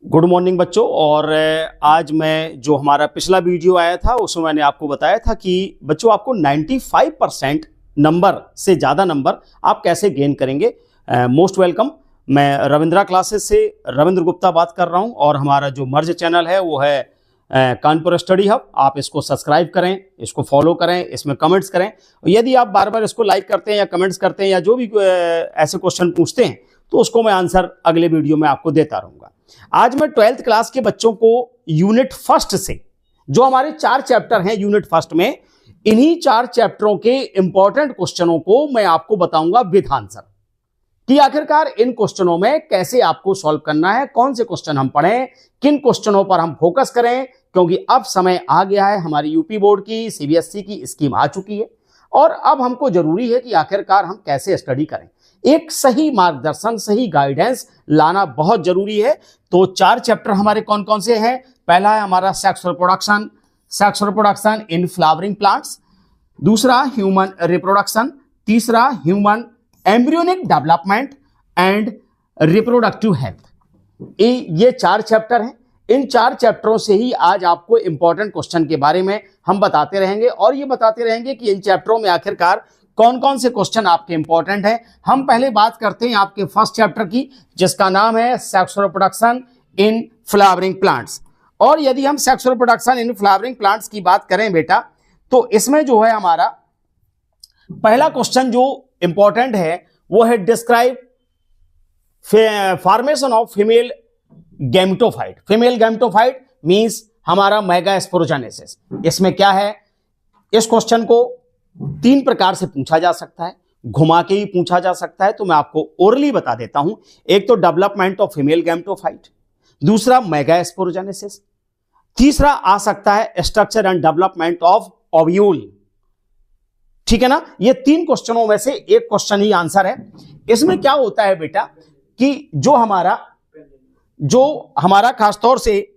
Good morning बच्चों। और आज मैं जो हमारा पिछला वीडियो आया था उसमें मैंने आपको बताया था कि बच्चों आपको 95% नंबर से ज़्यादा नंबर आप कैसे गेन करेंगे। Most welcome. मैं रविंद्रा क्लासेस से रविंद्र गुप्ता बात कर रहा हूं और हमारा जो मर्ज चैनल है वो है कानपुर स्टडी हब। आप इसको सब्सक्राइब करें, इसको फॉलो करें, इसमें कमेंट्स करें। यदि आप बार बार इसको लाइक करते हैं या कमेंट्स करते हैं या जो भी ऐसे क्वेश्चन पूछते हैं तो उसको मैं आंसर अगले वीडियो में आपको देता रहूँगा। आज मैं 12th क्लास के बच्चों को यूनिट फर्स्ट से जो हमारे 4 चैप्टर हैं यूनिट फर्स्ट में, इन्हीं 4 चैप्टरों के इंपॉर्टेंट क्वेश्चनों को मैं आपको बताऊंगा विद आंसर कि आखिरकार इन क्वेश्चनों में कैसे आपको सॉल्व करना है, कौन से क्वेश्चन हम पढ़ें, किन क्वेश्चनों पर हम फोकस करें, क्योंकि अब समय आ गया है, हमारी यूपी बोर्ड की सीबीएसई की स्कीम आ चुकी है और अब हमको जरूरी है कि आखिरकार हम कैसे स्टडी करें। एक सही मार्गदर्शन, सही गाइडेंस लाना बहुत जरूरी है। तो 4 चैप्टर हमारे कौन कौन से हैं? पहला है हमारा sex reproduction in flowering plants, दूसरा ह्यूमन रिप्रोडक्शन, तीसरा human embryonic development and reproductive health. ये 4 चैप्टर हैं। इन 4 चैप्टरों से ही आज आपको इंपॉर्टेंट क्वेश्चन के बारे में हम बताते रहेंगे और ये बताते रहेंगे कि इन चैप्टरों में आखिरकार कौन कौन से क्वेश्चन आपके इंपॉर्टेंट हैं। हम पहले बात करते हैं आपके फर्स्ट चैप्टर की, जिसका नाम है sex reproduction in flowering plants. और यदि हम sex reproduction in flowering plants की बात करें बेटा, तो इसमें जो है हमारा पहला क्वेश्चन जो इंपॉर्टेंट है वो है describe formation of female gametophyte. Female gametophyte means हमारा मेगास्पोरोजेनेसिस। इसमें क्या है? इस क्वेश्चन को 3 प्रकार से पूछा जा सकता है, घुमा के ही पूछा जा सकता है, तो मैं आपको ओरली बता देता हूं। एक तो डेवलपमेंट ऑफ फीमेल गैमेटोफाइट, दूसरा मेगास्पोरोजेनेसिस, तीसरा आ सकता है structure and development of ovule. ठीक है ना? ये 3 क्वेश्चनों में से एक क्वेश्चन ही आंसर है। इसमें क्या होता है बेटा कि जो हमारा खासतौर से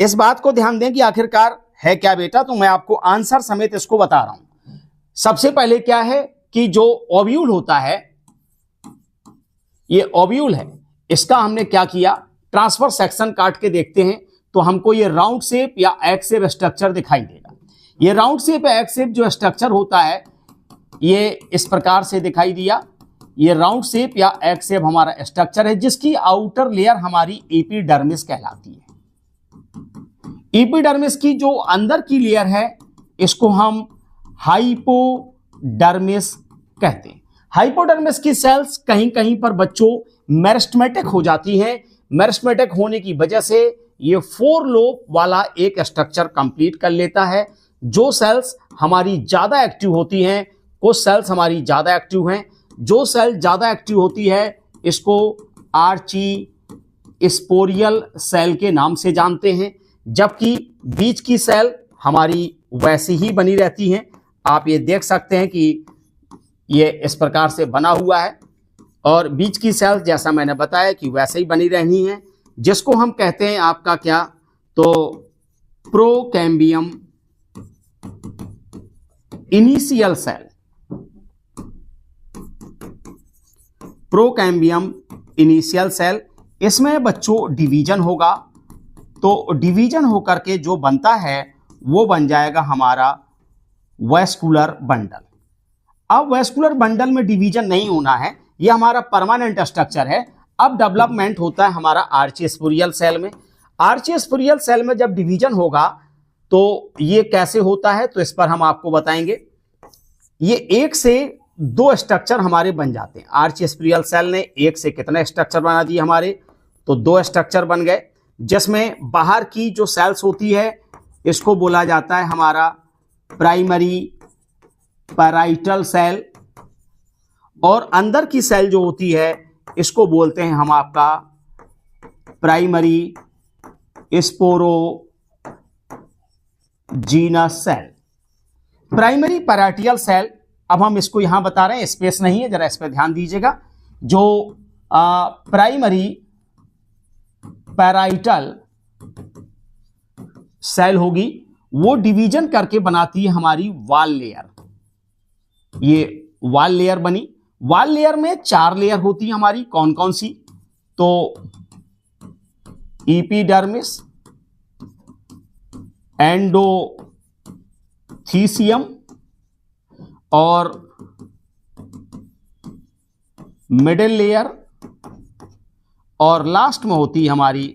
इस बात को ध्यान दें कि आखिरकार है क्या बेटा, तो मैं आपको आंसर समेत इसको बता रहा हूं। सबसे पहले क्या है कि जो ओव्यूल होता है, ये ओव्यूल है, इसका हमने क्या किया, ट्रांसफर सेक्शन काट के देखते हैं तो हमको ये राउंड शेप या एक्स शेप स्ट्रक्चर दिखाई देगा। ये राउंड शेप या एक्स शेप जो स्ट्रक्चर होता है ये इस प्रकार से दिखाई दिया। ये राउंड शेप या एक्स शेप हमारा स्ट्रक्चर है जिसकी आउटर लेयर हमारी एपिडर्मिस कहलाती है। एपिडर्मिस की जो अंदर की लेयर है इसको हम हाइपोडर्मिस कहते हैं। हाइपोडर्मिस की सेल्स कहीं कहीं पर बच्चों मेरिस्टेमेटिक हो जाती हैं। मेरिस्टेमेटिक होने की वजह से ये 4 लोब वाला एक स्ट्रक्चर कंप्लीट कर लेता है। जो सेल्स हमारी ज्यादा एक्टिव होती हैं, कुछ सेल्स हमारी ज्यादा एक्टिव हैं, जो सेल ज्यादा एक्टिव होती है इसको आर्ची स्पोरियल सेल के नाम से जानते हैं, जबकि बीच की सेल हमारी वैसी ही बनी रहती हैं। आप ये देख सकते हैं कि ये इस प्रकार से बना हुआ है और बीच की सेल जैसा मैंने बताया कि वैसे ही बनी रहनी है, जिसको हम कहते हैं आपका क्या, तो procambium initial cell. Procambium initial cell, इसमें बच्चों डिवीजन होगा, तो डिवीजन होकर के जो बनता है वो बन जाएगा हमारा वैस्कुलर बंडल। अब वैस्कुलर बंडल में डिवीजन नहीं होना है, ये हमारा परमानेंट स्ट्रक्चर है। अब डेवलपमेंट होता है हमारा आर्ची स्पोरियल सेल में। आर्ची स्पोरियल सेल में जब डिवीजन होगा तो ये कैसे होता है, तो इस पर हम आपको बताएंगे। ये 1 से 2 स्ट्रक्चर हमारे बन जाते हैं। आर्ची स्पोरियल सेल ने 1 से कितने स्ट्रक्चर बना दिए हमारे, तो 2 स्ट्रक्चर बन गए, जिसमें बाहर की जो सेल्स होती है इसको बोला जाता है हमारा प्राइमरी पैराइटल सेल और अंदर की सेल जो होती है इसको बोलते हैं हम आपका primary sporogenous cell. Primary parietal cell, अब हम इसको यहां बता रहे हैं, स्पेस नहीं है, जरा इस पर ध्यान दीजिएगा। जो प्राइमरी पैराइटल सेल होगी वो डिवीजन करके बनाती है हमारी वॉल लेयर। ये वॉल लेयर बनी। वॉल लेयर में 4 लेयर होती है हमारी, कौन कौन सी, तो इपीडर्मिस, एंडोथीसियम और मिडिल लेयर, और लास्ट में होती है हमारी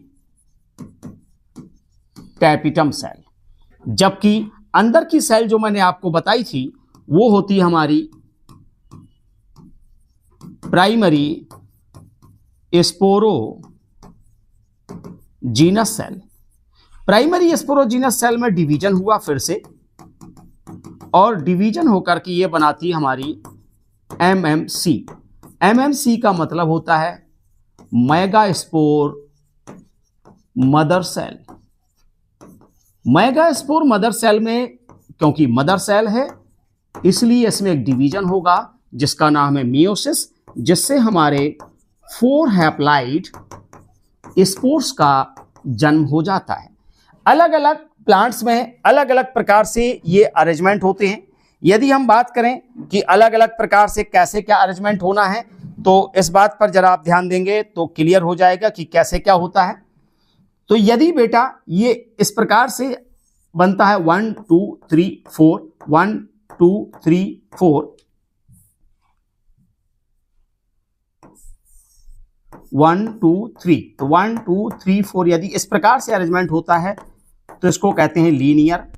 टैपिटम सेल। जबकि अंदर की सेल जो मैंने आपको बताई थी वो होती है हमारी primary sporogenous cell. Primary sporogenous cell में डिवीजन हुआ फिर से, और डिवीजन होकर के ये बनाती है हमारी एमएमसी। एमएमसी का मतलब होता है megaspore mother cell. Megaspore mother cell में, क्योंकि मदर सेल है इसलिए इसमें एक डिवीजन होगा जिसका नाम है मियोसिस, जिससे हमारे 4 हैप्लाइड स्पोर्स का जन्म हो जाता है। अलग अलग प्लांट्स में अलग अलग प्रकार से ये अरेंजमेंट होते हैं। यदि हम बात करें कि अलग अलग प्रकार से कैसे क्या अरेंजमेंट होना है, तो इस बात पर जरा आप ध्यान देंगे तो क्लियर हो जाएगा कि कैसे क्या होता है। तो यदि बेटा ये इस प्रकार से बनता है 1 2 3 4, 1 2 3 4, 1 2 3, तो 1 2 3 4 यदि इस प्रकार से अरेंजमेंट होता है तो इसको कहते हैं लीनियर।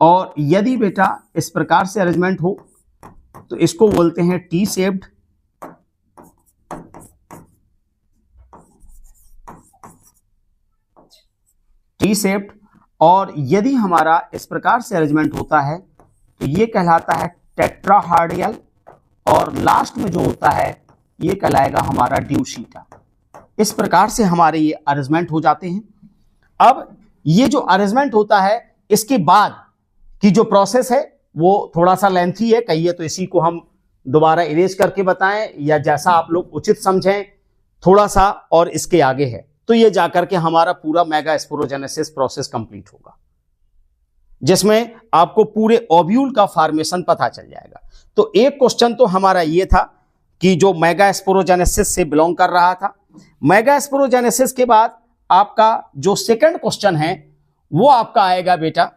और यदि बेटा इस प्रकार से अरेंजमेंट हो तो इसको बोलते हैं टी शेप्ड। T shaped. और यदि हमारा इस प्रकार से अरेंजमेंट होता है तो ये कहलाता है टेट्राहार्डियल, और लास्ट में जो होता है ये कहलाएगा हमारा ड्यूशीटा। इस प्रकार से हमारे ये अरेंजमेंट हो जाते हैं। अब ये जो अरेंजमेंट होता है इसके बाद की जो प्रोसेस है वो थोड़ा सा लेंथी है, कहिए तो इसी को हम दोबारा इरेज करके बताएं या जैसा आप लोग उचित समझें, थोड़ा सा और इसके आगे है तो ये जाकर के हमारा पूरा मेगास्पोरोजेनेसिस प्रोसेस कंप्लीट होगा, जिसमें आपको पूरे ओव्यूल का फॉर्मेशन पता चल जाएगा। तो एक क्वेश्चन तो हमारा ये था कि जो मेगास्पोरोजेनेसिस से बिलोंग कर रहा था। मेगास्पोरोजेनेसिस के बाद आपका जो सेकंड क्वेश्चन है वो आपका आएगा बेटा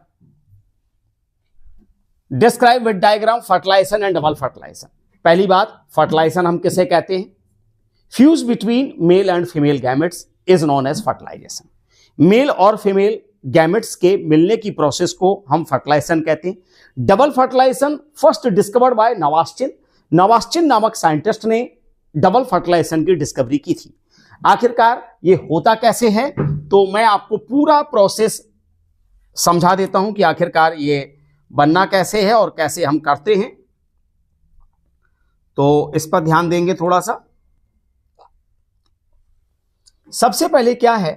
describe with diagram fertilisation and double fertilisation. पहली बात, फर्टिलाइजेशन हम किसे कहते हैं? Fuse between male and female gametes is known as fertilisation. Male और फीमेल गैमेट्स के मिलने की प्रोसेस को हम फर्टिलाइजेशन कहते हैं। Double fertilisation first discovered by Nawaschin. Nawaschin नामक साइंटिस्ट ने डबल फर्टिलाइजेशन की डिस्कवरी की थी। आखिरकार ये होता कैसे है, तो मैं आपको पूरा प्रोसेस समझा देता हूं कि आखिरकार ये बनना कैसे है और कैसे हम करते हैं। तो इस पर ध्यान देंगे थोड़ा सा। सबसे पहले क्या है,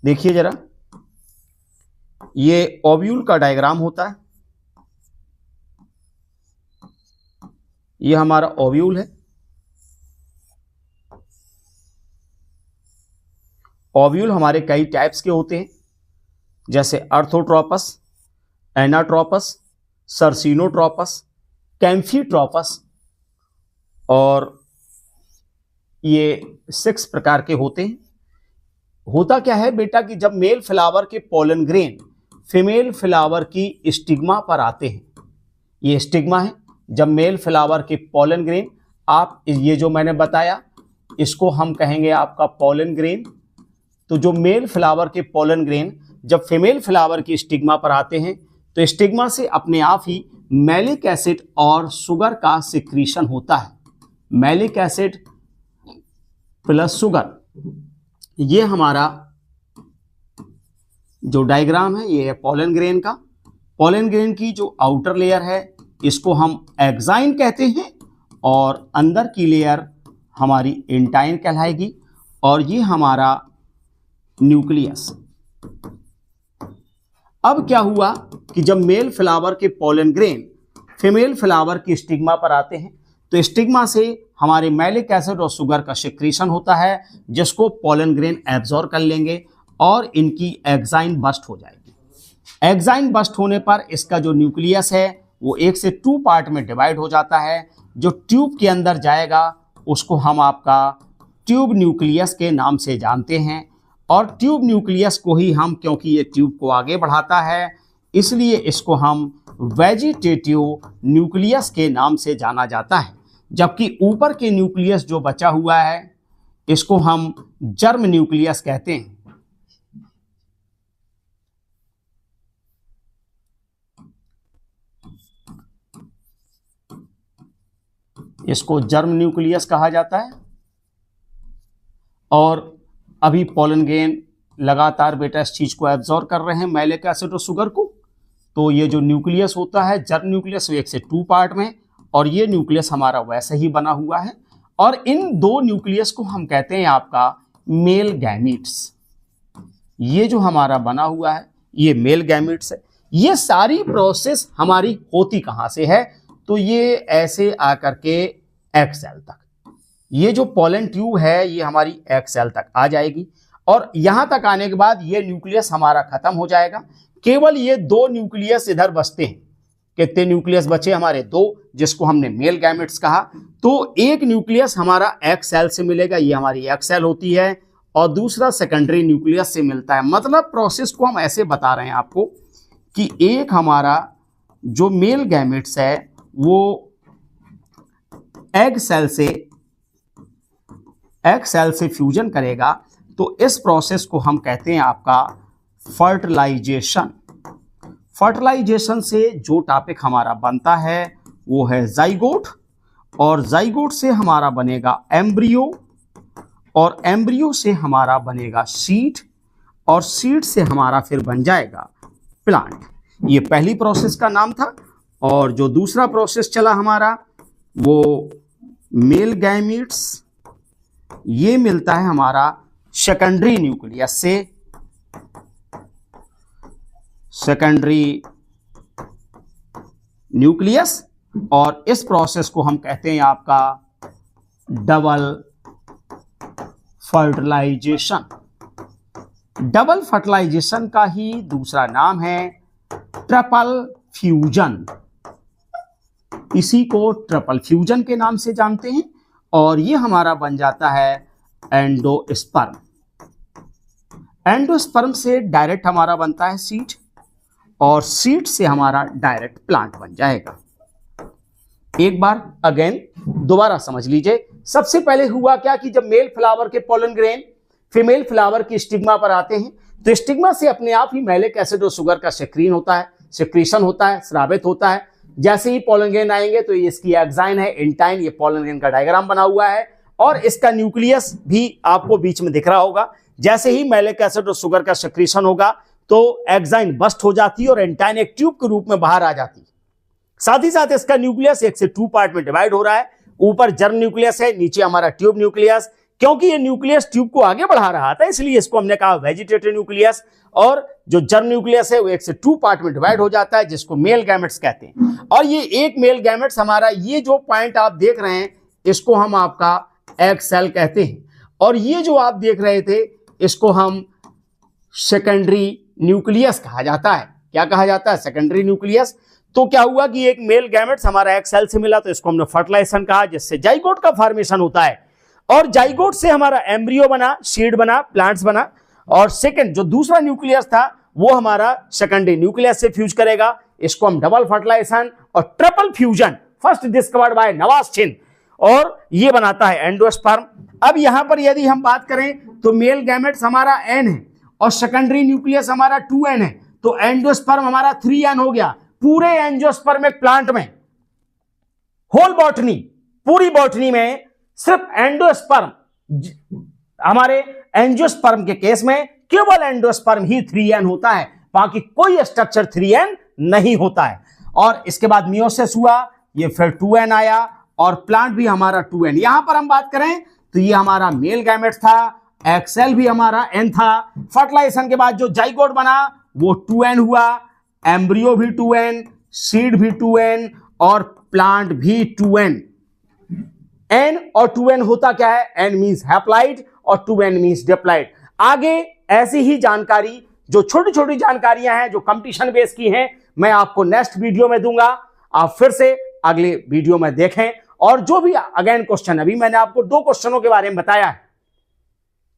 देखिए जरा, ये ओव्यूल का डायग्राम होता है। ये हमारा ओव्यूल है। ओव्यूल हमारे कई टाइप्स के होते हैं, जैसे अर्थोट्रोपस, एनाट्रोपस, सर्सिनोट्रोपस, कैम्फीट्रोपस, और ये 6 प्रकार के होते हैं। होता क्या है बेटा कि जब मेल फ्लावर के पोलन ग्रेन फीमेल फ्लावर की स्टिग्मा पर आते हैं, ये स्टिग्मा है। जब मेल फ्लावर के पोलन ग्रेन, आप ये जो मैंने बताया इसको हम कहेंगे आपका पोलन ग्रेन। तो जो मेल फ्लावर के पोलन ग्रेन जब फीमेल फ्लावर की स्टिग्मा पर आते हैं तो स्टिग्मा से अपने आप ही मैलिक एसिड और शुगर का सिक्रीशन होता है। मैलिक एसिड प्लस शुगर, ये हमारा जो डायग्राम है ये है पोलन ग्रेन का। पोलन ग्रेन की जो आउटर लेयर है इसको हम एक्साइन कहते हैं, और अंदर की लेयर हमारी इंटाइन कहलाएगी, और ये हमारा न्यूक्लियस। अब क्या हुआ कि जब मेल फ्लावर के पोलन ग्रेन फीमेल फ्लावर की स्टिग्मा पर आते हैं तो स्टिग्मा से हमारे मैलिक एसिड और शुगर का सिक्रीशन होता है, जिसको पोलन ग्रेन एब्जॉर्ब कर लेंगे और इनकी एक्साइन बस्ट हो जाएगी। एक्साइन बस्ट होने पर इसका जो न्यूक्लियस है वो 1 से 2 पार्ट में डिवाइड हो जाता है। जो ट्यूब के अंदर जाएगा उसको हम आपका ट्यूब न्यूक्लियस के नाम से जानते हैं, और ट्यूब न्यूक्लियस को ही हम, क्योंकि ये ट्यूब को आगे बढ़ाता है, इसलिए इसको हम वेजिटेटिव न्यूक्लियस के नाम से जाना जाता है। जबकि ऊपर के न्यूक्लियस जो बचा हुआ है इसको हम जर्म न्यूक्लियस कहते हैं। इसको जर्म न्यूक्लियस कहा जाता है। और अभी पोलन ग्रेन लगातार बेटा इस चीज को एब्जॉर्ब कर रहे हैं, मैलिक एसिड और शुगर को। तो ये जो न्यूक्लियस होता है जर्म न्यूक्लियस, वो 1 से 2 पार्ट में, और ये न्यूक्लियस हमारा वैसे ही बना हुआ है। और इन 2 न्यूक्लियस को हम कहते हैं आपका मेल गैमीट्स। ये जो हमारा बना हुआ है ये मेल गैमीट्स है। ये सारी प्रोसेस हमारी होती कहाँ से है? तो ये ऐसे आकर के एग सेल तक, ये जो पोलन ट्यूब है ये हमारी एग सेल तक आ जाएगी, और यहां तक आने के बाद ये न्यूक्लियस हमारा खत्म हो जाएगा। केवल ये 2 न्यूक्लियस इधर बचते हैं। कितने न्यूक्लियस बचे हमारे? 2, जिसको हमने मेल गैमेट्स कहा। तो एक न्यूक्लियस हमारा एग सेल से मिलेगा, ये हमारी एग सेल होती है, और दूसरा सेकेंडरी न्यूक्लियस से मिलता है। मतलब प्रोसेस को हम ऐसे बता रहे हैं आपको कि एक हमारा जो मेल गैमेट्स है वो एग सेल से फ्यूजन करेगा। तो इस प्रोसेस को हम कहते हैं आपका फर्टिलाइजेशन। फर्टिलाइजेशन से जो टॉपिक हमारा बनता है वो है जाइगोट, और जाइगोट से हमारा बनेगा एम्ब्रियो, और एम्ब्रियो से हमारा बनेगा सीड, और सीड से हमारा फिर बन जाएगा प्लांट। ये पहली प्रोसेस का नाम था। और जो दूसरा प्रोसेस चला हमारा वो मेल गैमीट्स, ये मिलता है हमारा सेकेंडरी न्यूक्लियस से। सेकेंडरी न्यूक्लियस, और इस प्रोसेस को हम कहते हैं आपका डबल फर्टिलाइजेशन। डबल फर्टिलाइजेशन का ही दूसरा नाम है ट्रिपल फ्यूजन। इसी को ट्रिपल फ्यूजन के नाम से जानते हैं, और ये हमारा बन जाता है एंडोस्पर्म। एंडोस्पर्म से डायरेक्ट हमारा बनता है सीड, और सीड से हमारा डायरेक्ट प्लांट बन जाएगा। एक बार अगेन दोबारा समझ लीजिए। सबसे पहले हुआ क्या कि जब मेल फ्लावर के पोलन ग्रेन फीमेल फ्लावर की स्टिग्मा पर आते हैं तो स्टिग्मा से अपने आप ही मैलिक एसिड और शुगर का सिक्रीशन होता है, स्रावित होता है। जैसे ही पोलन ग्रेन आएंगे तो इसकी एक्साइन है, इंटाइन, ये पोलन ग्रेन का डायग्राम बना हुआ है, और इसका न्यूक्लियस भी आपको बीच में दिख रहा होगा। जैसे ही मैलिक एसिड और शुगर का सिक्रीशन होगा तो एक्साइन बस्ट हो जाती है और एंटाइन एक ट्यूब के रूप में बाहर आ जाती है। साथ ही साथ इसका न्यूक्लियस 1 से 2 पार्ट में डिवाइड हो रहा है। ऊपर जर्म न्यूक्लियस है, नीचे हमारा ट्यूब न्यूक्लियस। क्योंकि ये न्यूक्लियस ट्यूब को आगे बढ़ा रहा था इसलिए इसको हमने कहा वेजिटेटिव न्यूक्लियस, और जो जर्म न्यूक्लियस है वो 1 से 2 पार्ट में डिवाइड हो जाता है, जिसको मेल गैमेट्स कहते हैं। और ये एक मेल गैमेट्स हमारा, ये जो पॉइंट आप देख रहे हैं इसको हम आपका एग सेल कहते हैं, और ये जो आप देख रहे थे इसको हम सेकेंडरी न्यूक्लियस कहा जाता है। क्या कहा जाता है? Secondary nucleus. तो क्या हुआ कि एक मेल गैमेट्स हमारा एग सेल से मिला तो इसको हमने फर्टिलाइजेशन कहा, जिससे जाइगोट का फॉर्मेशन होता है, और जाइगोट से हमारा एम्ब्रियो बना, सीड बना, प्लांट्स बना, और सेकंड जो दूसरा न्यूक्लियस था वो हमारा सेकेंडरी न्यूक्लियस से फ्यूज करेगा। इसको हम डबल फर्टिलाइजेशन और triple fusion, first discovered by Nawaschin, और ये बनाता है एंडोस्पर्म। अब यहां पर यदि हम बात करें तो मेल गैमेट्स हमारा N है और सेकेंडरी न्यूक्लियस हमारा 2N है, तो एंडोस्पर्म हमारा 3N हो गया। पूरे एंजियोस्पर्मिक प्लांट में, होल बॉटनी, पूरी बॉटनी में सिर्फ एंडोस्पर्म, हमारे एंजियोस्पर्म के केस में केवल एंडोस्पर्म ही 3N होता है, बाकी कोई स्ट्रक्चर 3N नहीं होता है। और इसके बाद मियोसिस हुआ, ये फिर 2N आया, और प्लांट भी हमारा 2N। यहां पर हम बात करें तो ये हमारा मेल गैमेट्स था, एक्सेल भी हमारा N था। फर्टिलाइजेशन के बाद जो जाइगोट बना वो 2N हुआ, एम्ब्रियो भी 2n, सीड भी 2n और प्लांट भी 2n। n और 2n होता क्या है? n मींस हैप्लाइड और 2n मींस डिप्लाइड। आगे ऐसी ही जानकारी, जो छोटी छोटी जानकारियां हैं, जो कंपटीशन बेस की हैं, मैं आपको नेक्स्ट वीडियो में दूंगा। आप फिर से अगले वीडियो में देखें। और जो भी अगेन क्वेश्चन, अभी मैंने आपको 2 क्वेश्चनों के बारे में बताया है।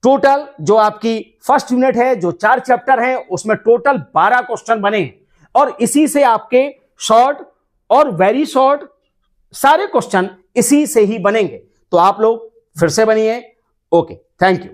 टोटल जो आपकी फर्स्ट यूनिट है, जो 4 चैप्टर हैं, उसमें टोटल 12 क्वेश्चन बने हैं और इसी से आपके शॉर्ट और वेरी शॉर्ट सारे क्वेश्चन इसी से ही बनेंगे। तो आप लोग फिर से बनिए। Okay, thank you.